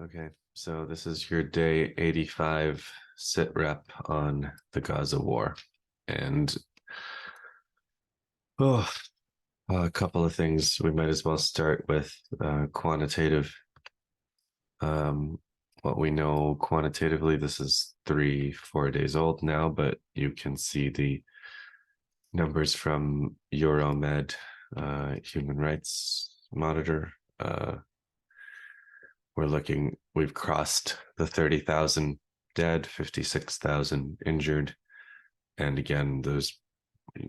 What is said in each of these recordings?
Okay, so this is your day 85 sit rep on the Gaza War. And oh, a couple of things. We might as well start with quantitative. Um, what we know quantitatively, this is 4 days old now, but you can see the numbers from Euromed, Human Rights Monitor. We've crossed the 30,000 dead, 56,000 injured. And again, those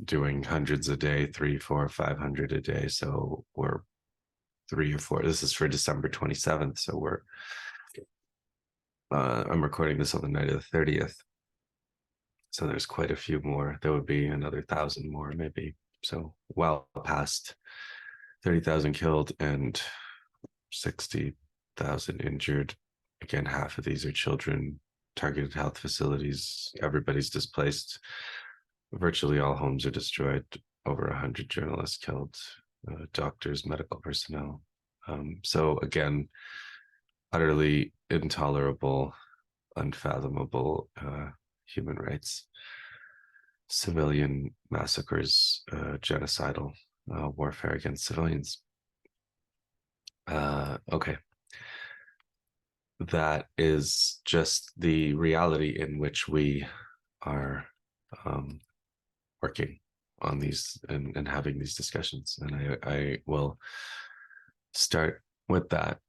doing hundreds a day, 3, 4, 500 a day. So we're 3 or 4. This is for December 27th. So I'm recording this on the night of the 30th. So there's quite a few more. There would be another 1,000 more, maybe. So well past 30,000 killed and 60,000 injured. Again, half of these are children, targeted health facilities, everybody's displaced. Virtually all homes are destroyed, over 100 journalists killed, doctors, medical personnel. So again, utterly intolerable, unfathomable human rights, civilian massacres, genocidal warfare against civilians. Okay. That is just the reality in which we are working on these and having these discussions. And I will start with that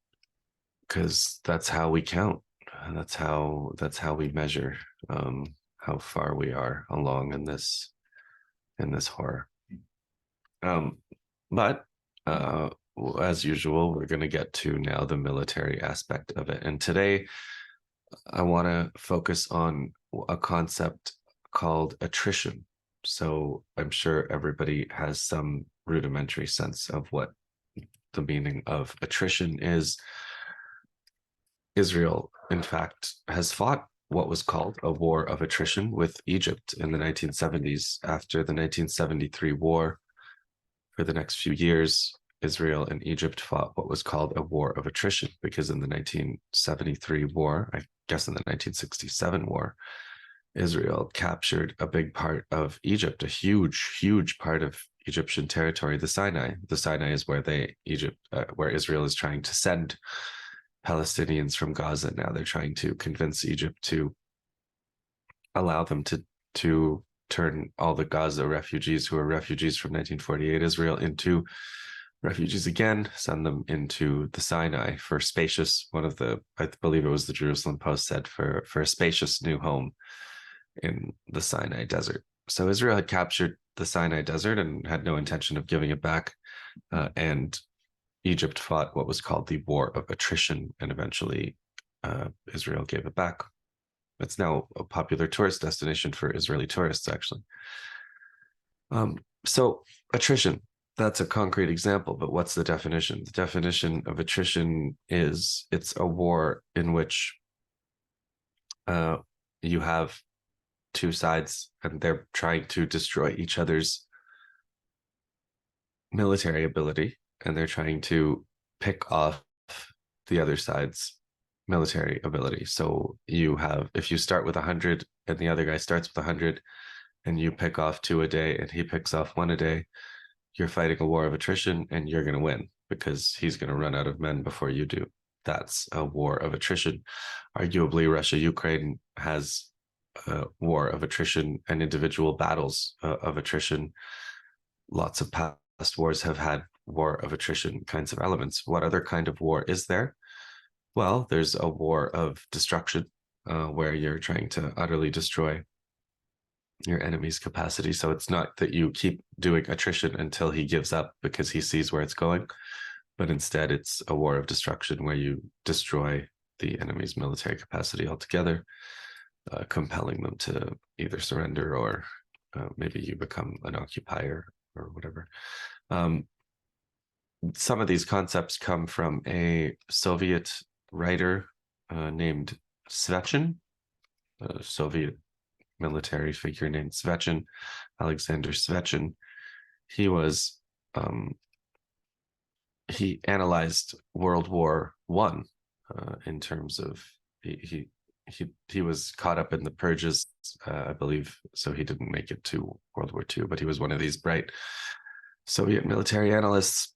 because that's how we count. That's how we measure how far we are along in this horror. But as usual, we're going to get to now the military aspect of it. And today, I want to focus on a concept called attrition. So I'm sure everybody has some rudimentary sense of what the meaning of attrition is. Israel, in fact, has fought what was called a war of attrition with Egypt in the 1970s. After the 1973 war, for the next few years, Israel and Egypt fought what was called a war of attrition, because in the 1973 war, I guess in the 1967 war, Israel captured a big part of Egypt, a huge, huge part of Egyptian territory, the Sinai. The Sinai is where where Israel is trying to send Palestinians from Gaza. Now they're trying to convince Egypt to allow them to turn all the Gaza refugees who are refugees from 1948 Israel into refugees again, send them into the Sinai for spacious, I believe it was the Jerusalem Post said, for a spacious new home in the Sinai desert. So Israel had captured the Sinai desert and had no intention of giving it back. And Egypt fought what was called the War of Attrition, and eventually Israel gave it back. It's now a popular tourist destination for Israeli tourists, actually. So attrition, that's a concrete example, but what's the definition? The definition of attrition is it's a war in which you have two sides and they're trying to destroy each other's military ability, and they're trying to pick off the other side's military ability. So if you start with 100 and the other guy starts with 100 and you pick off 2 a day and he picks off 1 a day, you're fighting a war of attrition and you're going to win because he's going to run out of men before you do. That's a war of attrition. Arguably, Russia-Ukraine has a war of attrition and individual battles of attrition. Lots of past wars have had war of attrition kinds of elements. What other kind of war is there? Well, there's a war of destruction where you're trying to utterly destroy your enemy's capacity. So it's not that you keep doing attrition until he gives up because he sees where it's going, but instead it's a war of destruction where you destroy the enemy's military capacity altogether, compelling them to either surrender or maybe you become an occupier or whatever. Some of these concepts come from a Soviet writer named Svechin, a Soviet military figure named Svechin, Alexander Svechin. He analyzed World War I in terms of he was caught up in the purges, I believe, so he didn't make it to World War II, but he was one of these bright Soviet military analysts.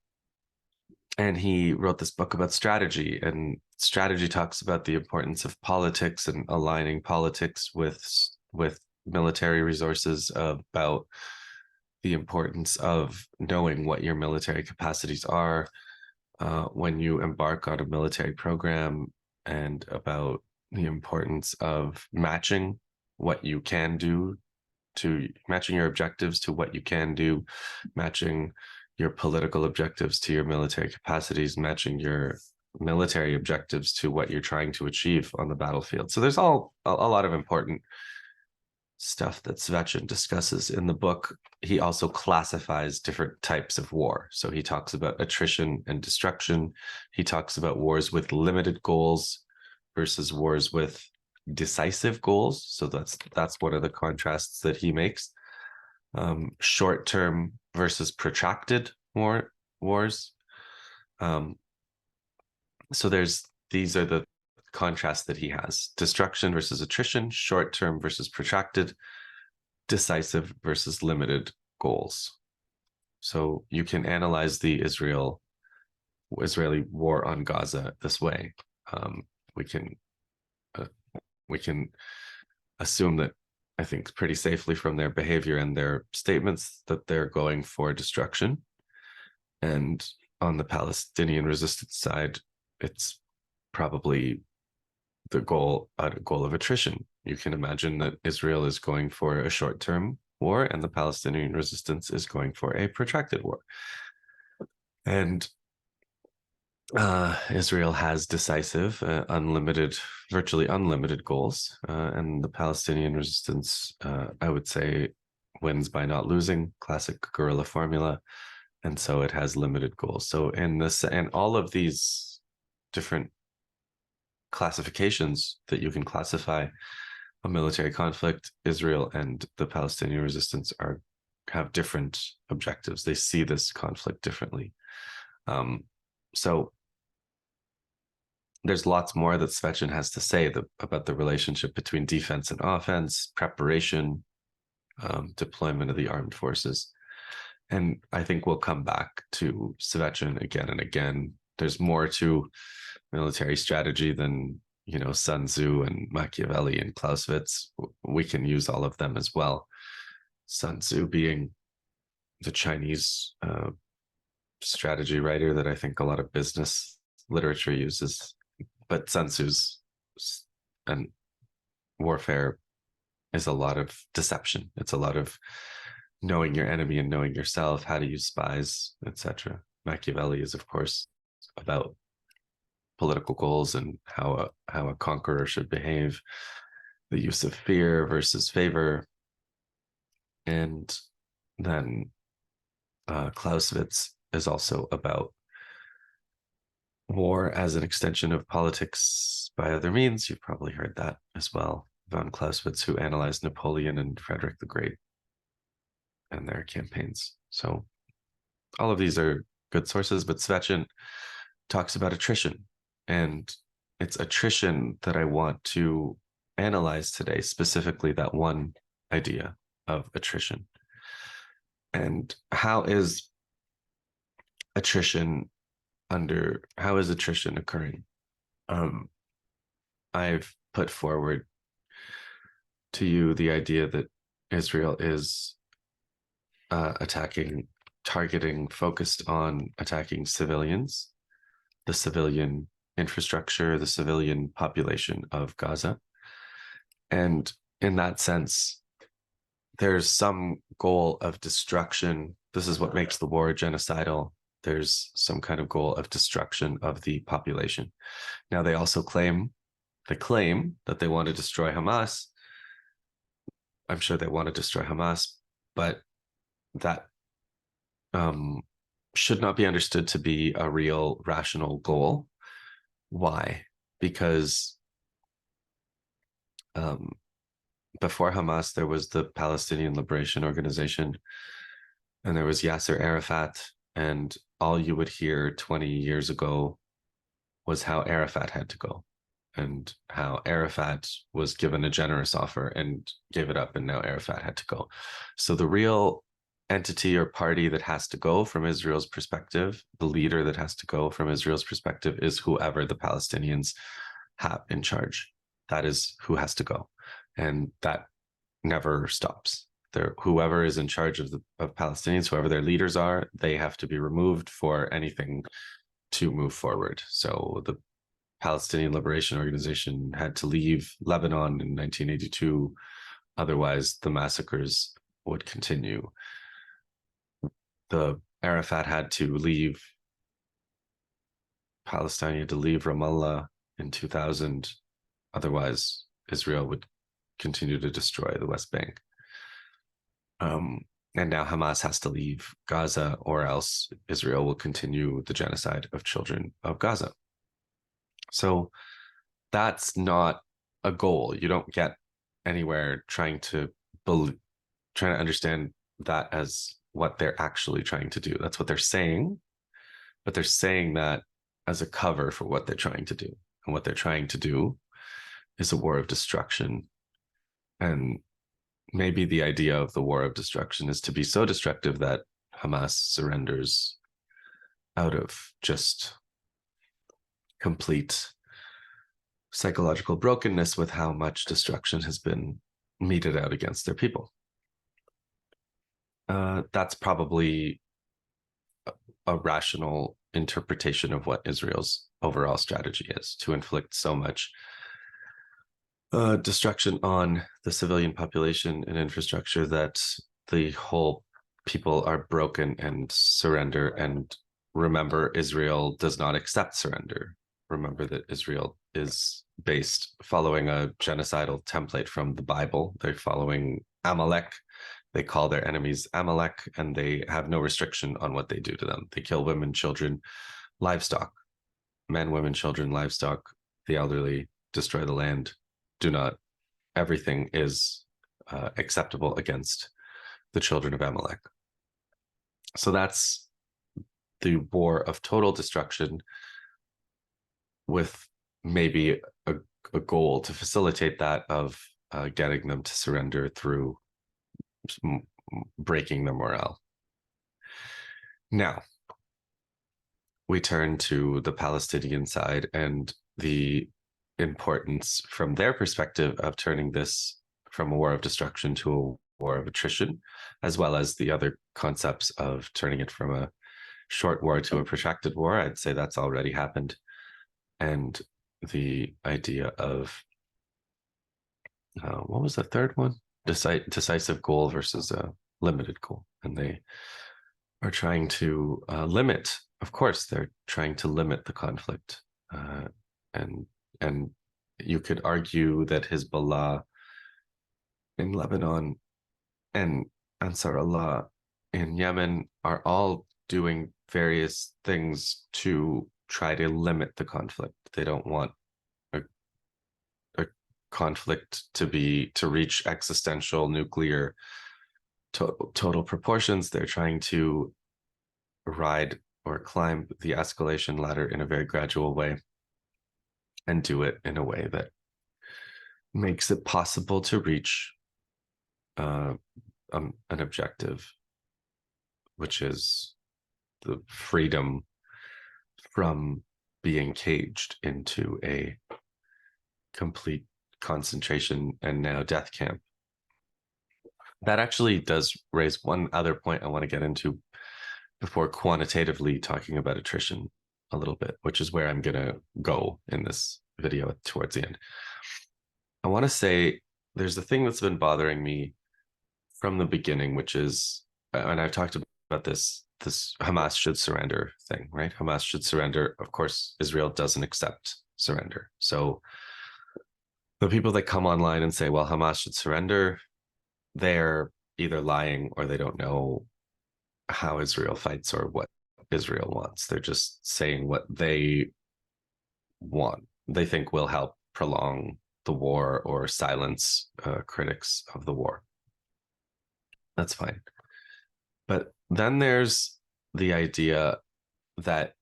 And he wrote this book about strategy, and strategy talks about the importance of politics and aligning politics with military resources, about the importance of knowing what your military capacities are when you embark on a military program, and about the importance of matching what you can do to matching your objectives to what you can do, matching your political objectives to your military capacities, matching your military objectives to what you're trying to achieve on the battlefield. So there's a lot of important stuff that Svechin discusses in the book. He also classifies different types of war. So he talks about attrition and destruction. He talks about wars with limited goals versus wars with decisive goals. So that's one of the contrasts that he makes. Short-term versus protracted wars. So these are the contrasts that he has: destruction versus attrition, short-term versus protracted, decisive versus limited goals. So you can analyze the Israeli war on Gaza this way. We can assume that, I think pretty safely from their behavior and their statements, that they're going for destruction. And on the Palestinian resistance side, it's probably a goal of attrition. You can imagine that Israel is going for a short-term war and the Palestinian resistance is going for a protracted war. And Israel has decisive, virtually unlimited goals, and the Palestinian resistance, I would say, wins by not losing, classic guerrilla formula, and so it has limited goals. So and all of these different classifications that you can classify a military conflict, Israel and the Palestinian resistance have different objectives. They see this conflict differently. So there's lots more that Svechin has to say about the relationship between defense and offense, preparation, deployment of the armed forces. And I think we'll come back to Svechin again and again. There's more to military strategy than, Sun Tzu and Machiavelli and Clausewitz. We can use all of them as well. Sun Tzu being the Chinese strategy writer that I think a lot of business literature uses. But Sun Tzu's and warfare is a lot of deception. It's a lot of knowing your enemy and knowing yourself, how to use spies, etc. Machiavelli is, of course, about political goals and how a conqueror should behave, the use of fear versus favor. And then Clausewitz is also about war as an extension of politics by other means. You've probably heard that as well. Von Clausewitz, who analyzed Napoleon and Frederick the Great and their campaigns. So all of these are good sources, but Svechin talks about attrition, and it's attrition that I want to analyze today, specifically that one idea of attrition. And how is attrition occurring? I've put forward to you the idea that Israel is focused on attacking civilians, the civilian infrastructure, the civilian population of Gaza. And in that sense, there's some goal of destruction. This is what makes the war genocidal. There's some kind of goal of destruction of the population. Now, they also claim that they want to destroy Hamas. I'm sure they want to destroy Hamas, but that should not be understood to be a real rational goal. Why? Because before Hamas, there was the Palestinian Liberation Organization, and there was Yasser Arafat, and all you would hear 20 years ago was how Arafat had to go, and how Arafat was given a generous offer and gave it up, and now Arafat had to go. So the real entity or party that has to go from Israel's perspective, the leader that has to go from Israel's perspective, is whoever the Palestinians have in charge. That is who has to go. And that never stops. Whoever is in charge of Palestinians, whoever their leaders are, they have to be removed for anything to move forward. So the Palestinian Liberation Organization had to leave Lebanon in 1982. Otherwise, the massacres would continue. The Arafat had to leave Palestine, had to leave Ramallah in 2000. Otherwise, Israel would continue to destroy the West Bank. And now Hamas has to leave Gaza, or else Israel will continue the genocide of children of Gaza. So that's not a goal. You don't get anywhere trying to understand that as what they're actually trying to do. That's what they're saying, but they're saying that as a cover for what they're trying to do. And what they're trying to do is a war of destruction. And maybe the idea of the war of destruction is to be so destructive that Hamas surrenders out of just complete psychological brokenness with how much destruction has been meted out against their people. That's probably a rational interpretation of what Israel's overall strategy is, to inflict so much destruction on the civilian population and infrastructure that the whole people are broken and surrender. And remember, Israel does not accept surrender. Remember that Israel is based following a genocidal template from the Bible. They're following Amalek. They call their enemies Amalek, and they have no restriction on what they do to them. They kill women, children, livestock, men, women, children, livestock, the elderly, destroy the land. Everything is acceptable against the children of Amalek. So that's the war of total destruction, with maybe a goal to facilitate that of getting them to surrender through breaking their morale. Now, we turn to the Palestinian side and the importance from their perspective of turning this from a war of destruction to a war of attrition, as well as the other concepts of turning it from a short war to a protracted war. I'd say that's already happened. And the idea of, what was the third one? Decisive goal versus a limited goal. And they are trying to limit, of course, they're trying to limit the conflict. And you could argue that Hezbollah in Lebanon and Ansar Allah in Yemen are all doing various things to try to limit the conflict. They don't want a conflict to reach existential nuclear total proportions. They're trying to ride or climb the escalation ladder in a very gradual way, and do it in a way that makes it possible to reach an objective, which is the freedom from being caged into a complete concentration and now death camp. That actually does raise one other point I want to get into before quantitatively talking about attrition a little bit, which is where I'm going to go in this video towards the end. I want to say there's a thing that's been bothering me from the beginning, which is, and I've talked about this Hamas should surrender thing, right? Hamas should surrender. Of course, Israel doesn't accept surrender. So the people that come online and say, well, Hamas should surrender, they're either lying or they don't know how Israel fights or what Israel wants. They're just saying what they want. They think will help prolong the war or silence critics of the war. That's fine. But then there's the idea that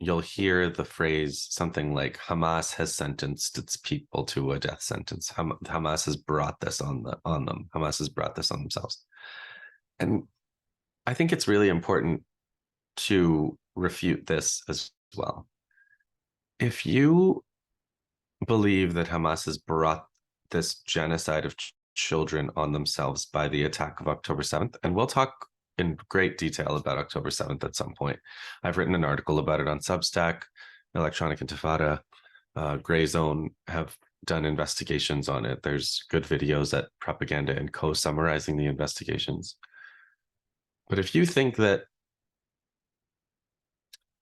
you'll hear the phrase something like Hamas has sentenced its people to a death sentence. Hamas has brought this on them. Hamas has brought this on themselves. And I think it's really important to refute this as well. If you believe that Hamas has brought this genocide of children on themselves by the attack of October 7th, and we'll talk in great detail about October 7th at some point. I've written an article about it on Substack. Electronic Intifada, Gray Zone have done investigations on it. There's good videos at Propaganda and Co. summarizing the investigations. But if you think that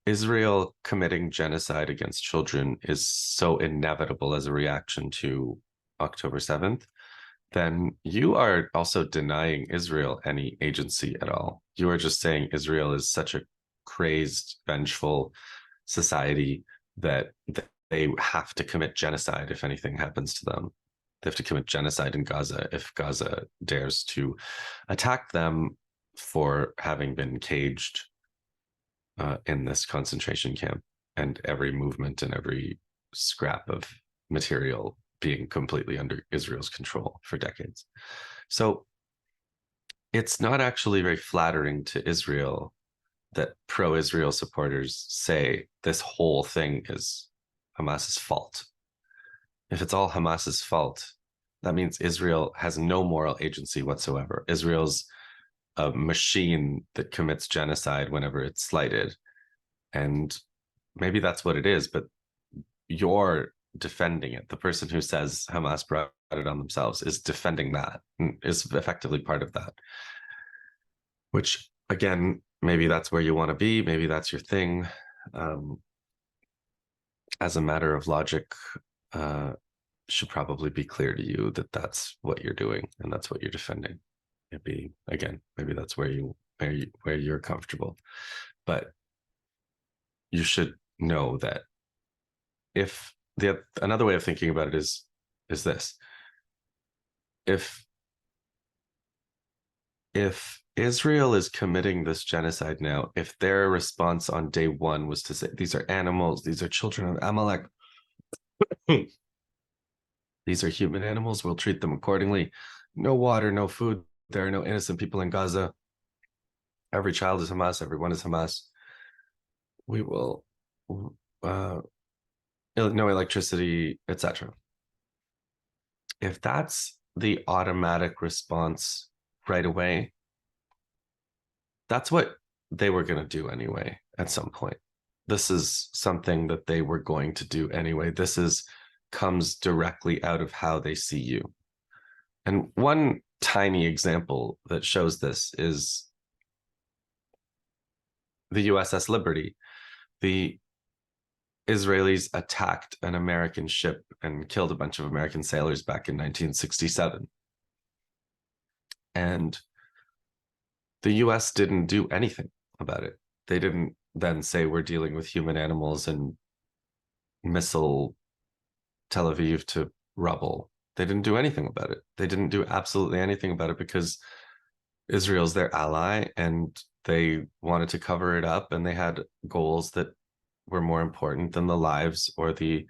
Israel committing genocide against children is so inevitable as a reaction to October 7th, then you are also denying Israel any agency at all. You are just saying Israel is such a crazed, vengeful society that they have to commit genocide if anything happens to them. They have to commit genocide in Gaza if Gaza dares to attack them for having been caged in this concentration camp, and every movement and every scrap of material being completely under Israel's control for decades. So it's not actually very flattering to Israel that pro-Israel supporters say this whole thing is Hamas's fault. If it's all Hamas's fault, that means Israel has no moral agency whatsoever. Israel's a machine that commits genocide whenever it's slighted. And maybe that's what it is, but you're defending it. The person who says Hamas brought it on themselves is defending that, is effectively part of that. Which, again, maybe that's where you want to be. Maybe that's your thing. As a matter of logic, should probably be clear to you that that's what you're doing and that's what you're defending. Maybe, again, maybe that's where you're comfortable. But you should know that if another way of thinking about it is this: if Israel is committing this genocide now, if their response on day one was to say these are animals, these are children of Amalek, these are human animals, we'll treat them accordingly. No water, no food. There are no innocent people in Gaza. Every child is Hamas. Everyone is Hamas. We will no electricity, etc. If that's the automatic response right away, that's what they were going to do anyway at some point. This is something that they were going to do anyway. This comes directly out of how they see you. And one tiny example that shows this is the USS Liberty. The Israelis attacked an American ship and killed a bunch of American sailors back in 1967. And the US didn't do anything about it. They didn't then say we're dealing with human animals and missile Tel Aviv to rubble. They didn't do anything about it. They didn't do absolutely anything about it because Israel's their ally and they wanted to cover it up, and they had goals that were more important than the lives or the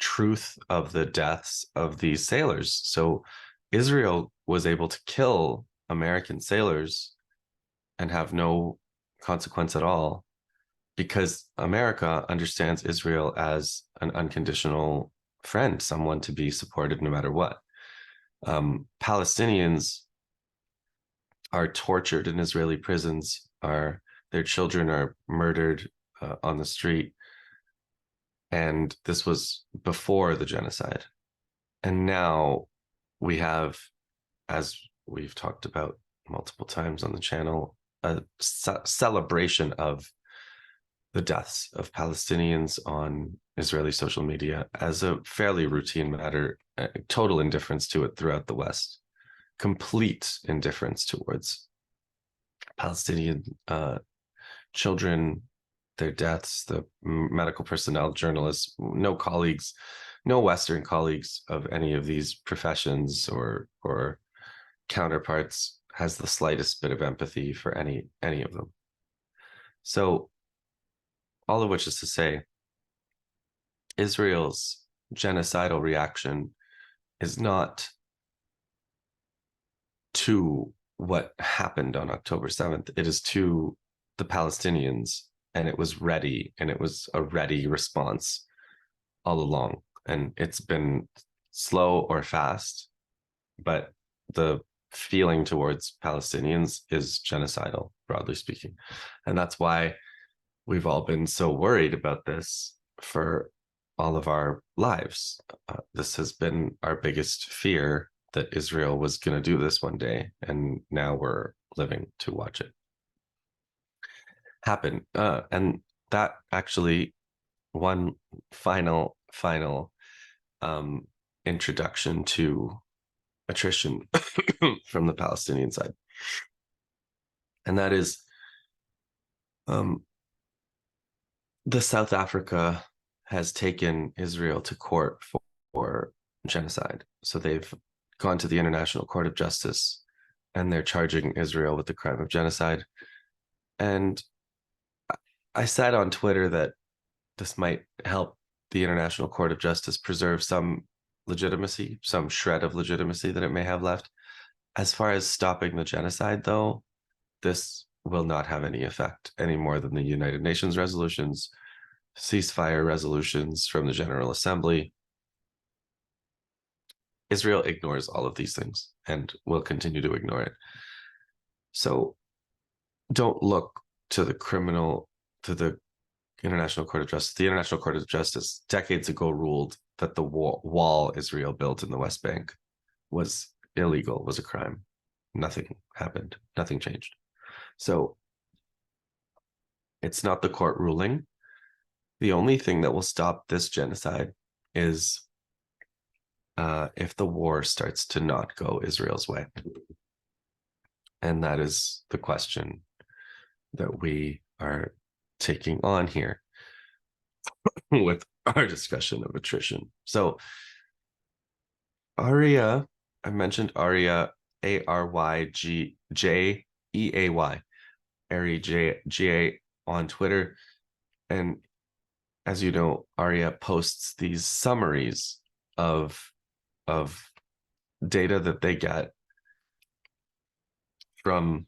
truth of the deaths of these sailors. So Israel was able to kill American sailors and have no consequence at all because America understands Israel as an unconditional friend, someone to be supported no matter what. Palestinians are tortured in Israeli prisons, their children are murdered on the street. And this was before the genocide. And now we have, as we've talked about multiple times on the channel, a celebration of the deaths of Palestinians on Israeli social media as a fairly routine matter, total indifference to it throughout the West, complete indifference towards Palestinian children, their deaths, the medical personnel, journalists, no colleagues, no Western colleagues of any of these professions or counterparts has the slightest bit of empathy for any of them. So all of which is to say, Israel's genocidal reaction is not to what happened on October 7th. It is to the Palestinians, and it was ready, and it was a ready response all along. And it's been slow or fast, but the feeling towards Palestinians is genocidal, broadly speaking. And that's why we've all been so worried about this for all of our lives. This has been our biggest fear, that Israel was going to do this one day, and now we're living to watch it happen. And that actually, one final introduction to attrition from the Palestinian side, and that is the South Africa has taken Israel to court for genocide. So they've gone to the International Court of Justice, and they're charging Israel with the crime of genocide. And I said on Twitter that this might help the International Court of Justice preserve some legitimacy, some shred of legitimacy that it may have left. As far as stopping the genocide, though, this will not have any effect any more than the United Nations resolutions, ceasefire resolutions from the General Assembly. Israel ignores all of these things and will continue to ignore it. So don't look to the International Court of Justice. The International Court of Justice decades ago ruled that the wall Israel built in the West Bank was illegal, was a crime. Nothing happened. Nothing changed. So it's not the court ruling. The only thing that will stop this genocide is if the war starts to not go Israel's way. And that is the question that we are taking on here with our discussion of attrition. So Aria, I mentioned Aria, Arygjayey, Aryga on Twitter. And as you know, Aria posts these summaries of data that they get from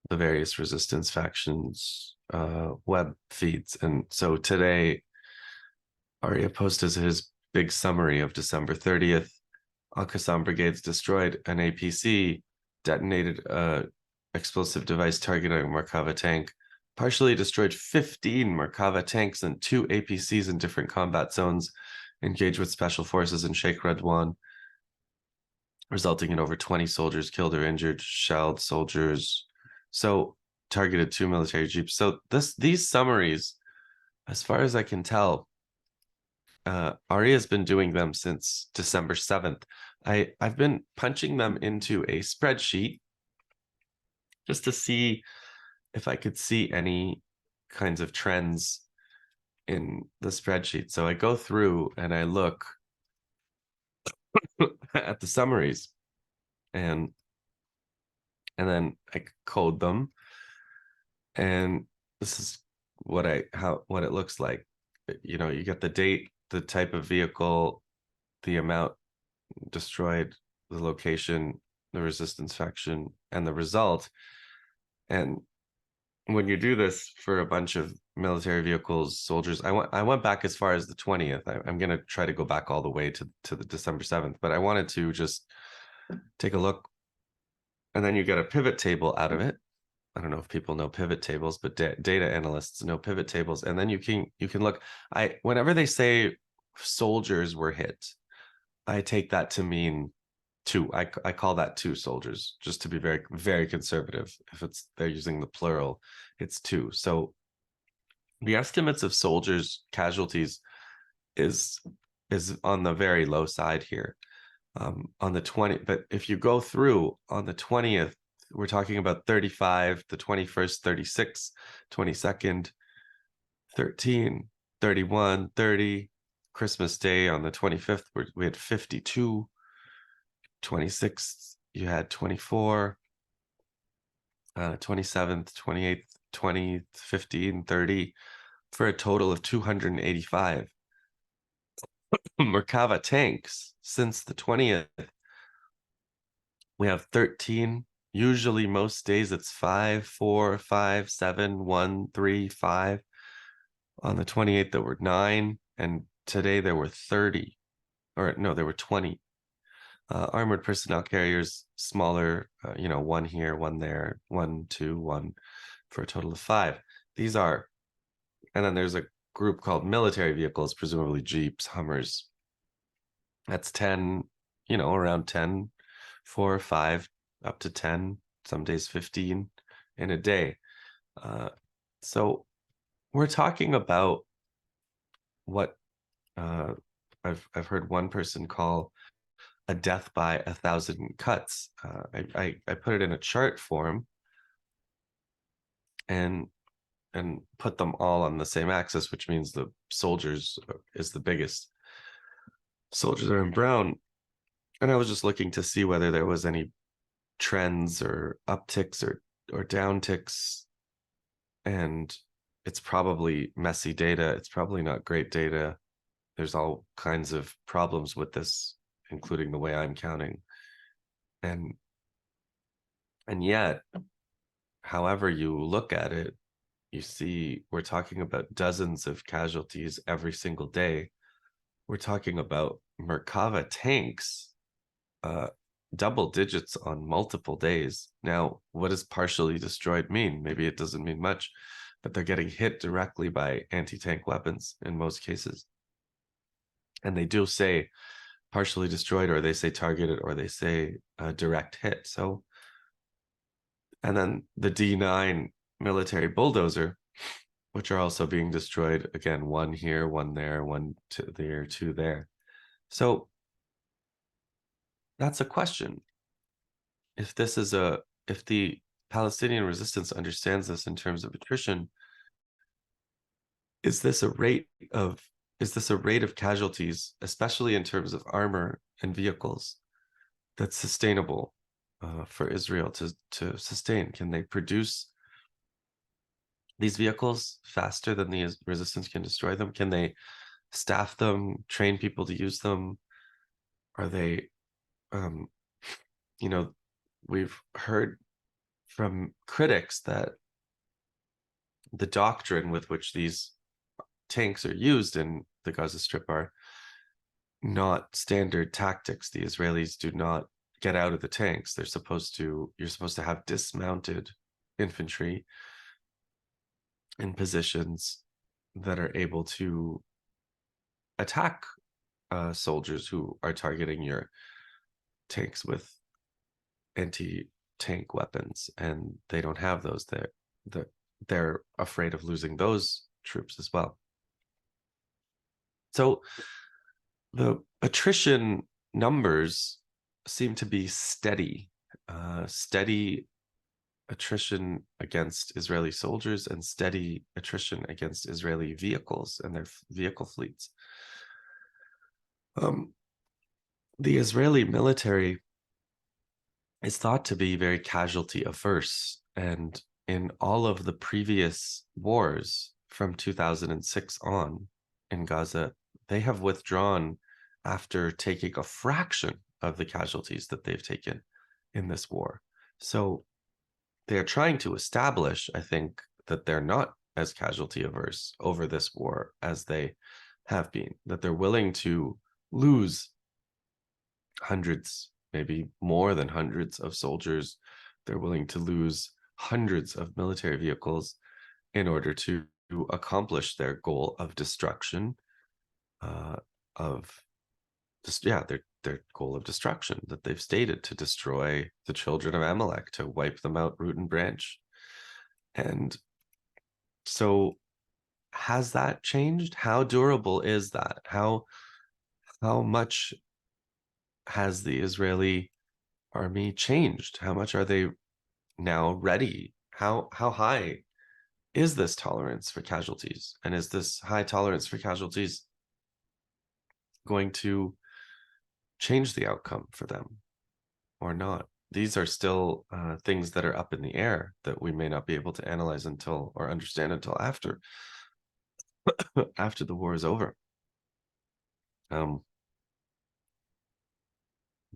the various resistance factions web feeds. And so today Aria posted his big summary of December 30th. Al-Qassam brigades destroyed an APC, detonated a explosive device targeting a Merkava tank, partially destroyed 15 Merkava tanks and 2 APCs in different combat zones, engaged with special forces in Sheikh Radwan, resulting in over 20 soldiers killed or injured, shelled soldiers. So targeted 2 military jeeps. So these summaries, as far as I can tell, Ari has been doing them since December 7th. I've been punching them into a spreadsheet just to see if I could see any kinds of trends in the spreadsheet. So I go through and I look at the summaries, and then I code them, and this is what it looks like. You know, you get the date, the type of vehicle, the amount destroyed, the location, the resistance faction, and the result. And when you do this for a bunch of military vehicles, soldiers, I went back as far as the 20th. I'm going to try to go back all the way to the December 7th, but I wanted to just take a look. And then you get a pivot table out of it. I don't know if people know pivot tables, but data analysts know pivot tables. And then you can look. Whenever they say soldiers were hit, I take that to mean 2. I call that 2 soldiers, just to be very, very conservative. If they're using the plural, it's 2. So the estimates of soldiers casualties is on the very low side here. On the 20th, but if you go through on the 20th, we're talking about 35, the 21st, 36, 22nd, 13, 31, 30, Christmas Day on the 25th, we had 52, 26th, you had 24, 27th, 28th, 20, 15, 30, for a total of 285. Merkava tanks since the 20th. We have 13. Usually most days it's 5, 4, 5, 7, 1, 3, 5. On the 28th, there were 9. And today there were 30. Or no, there were 20. Armored personnel carriers, smaller, 1 here, 1 there, 1, 2, 1, for a total of 5. These are, and then there's a group called military vehicles, presumably Jeeps, Hummers. That's 10, around 10, 4 or 5, up to 10, some days 15 in a day. So we're talking about what I've heard one person call a death by 1,000 cuts. I put it in a chart form and put them all on the same axis, which means the soldiers is the biggest. Soldiers are in brown. And I was just looking to see whether there was any trends or upticks or downticks. And it's probably messy data. It's probably not great data. There's all kinds of problems with this, including the way I'm counting. And yet, however you look at it, you see we're talking about dozens of casualties every single day. We're talking about Merkava tanks, double digits on multiple days. Now, what does partially destroyed mean? Maybe it doesn't mean much, but they're getting hit directly by anti-tank weapons in most cases. And they do say partially destroyed, or they say targeted, or they say direct hit. So, and then the D9 military bulldozer, which are also being destroyed. Again, 1 here, 1 there, 1 there, 2 there. So that's a question. If the Palestinian resistance understands this in terms of attrition, is this a rate of casualties, especially in terms of armor and vehicles, that's sustainable for Israel to sustain? Can they produce these vehicles faster than the resistance can destroy them? Can they staff them, train people to use them? Are they, we've heard from critics that the doctrine with which these tanks are used in the Gaza Strip are not standard tactics. The Israelis do not get out of the tanks. You're supposed to have dismounted infantry in positions that are able to attack soldiers who are targeting your tanks with anti-tank weapons, and they don't have those. They're afraid of losing those troops as well. So the attrition numbers seem to be steady attrition against Israeli soldiers and steady attrition against Israeli vehicles and their vehicle fleets. The Israeli military is thought to be very casualty averse, and in all of the previous wars from 2006 on in Gaza, they have withdrawn after taking a fraction of the casualties that they've taken in this war. So they are trying to establish, I think, that they're not as casualty averse over this war as they have been, that they're willing to lose hundreds, maybe more than hundreds of soldiers. They're willing to lose hundreds of military vehicles in order to accomplish their goal of destruction, their goal of destruction that they've stated, to destroy the children of Amalek, to wipe them out root and branch. And so has that changed? How durable is that? How much has the Israeli army changed? How much are they now ready? How high is this tolerance for casualties? And is this high tolerance for casualties going to change the outcome for them or not? these are still things that are up in the air that we may not be able to analyze until or understand until after after the war is over.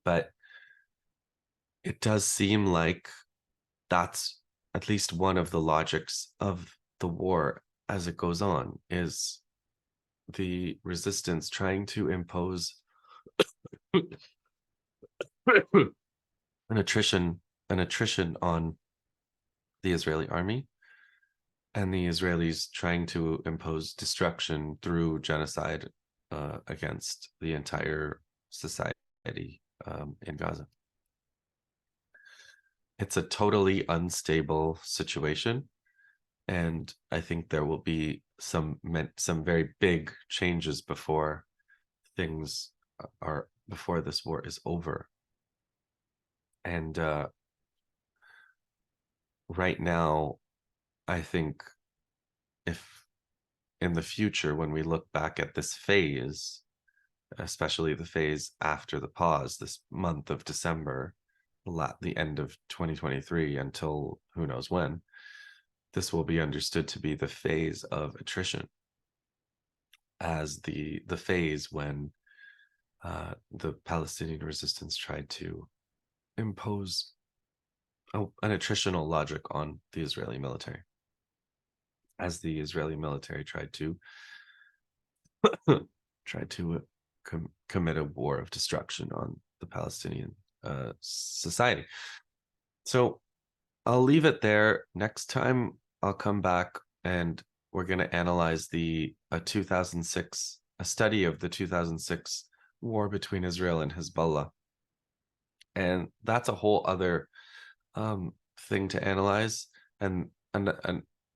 But it does seem like that's at least one of the logics of the war as it goes on, is the resistance trying to impose an attrition on the Israeli army, and the Israelis trying to impose destruction through genocide against the entire society in Gaza. It's a totally unstable situation, and I think there will be some very big changes before this war is over. And right now, I think if in the future, when we look back at this phase, especially the phase after the pause, this month of December, the end of 2023 until who knows when, this will be understood to be the phase of attrition, as the phase when the Palestinian resistance tried to impose an attritional logic on the Israeli military, as the Israeli military tried to commit a war of destruction on the Palestinian society. So I'll leave it there. Next time I'll come back and we're going to analyze a study of the 2006 war between Israel and Hezbollah. And that's a whole other thing to analyze. And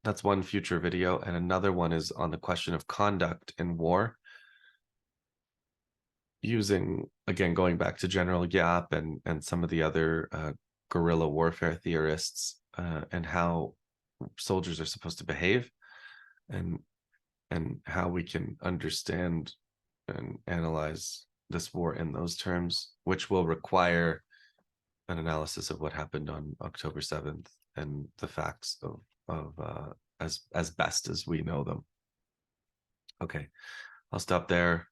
that's one future video. And another one is on the question of conduct in war, using, again, going back to General Yap and some of the other guerrilla warfare theorists, and how soldiers are supposed to behave, and how we can understand and analyze this war in those terms, which will require an analysis of what happened on October 7th and the facts of as best as we know them. Okay, I'll stop there.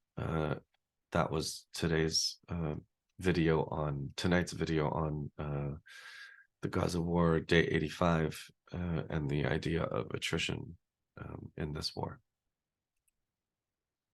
That was tonight's video on the Gaza War, day 85, and the idea of attrition in this war.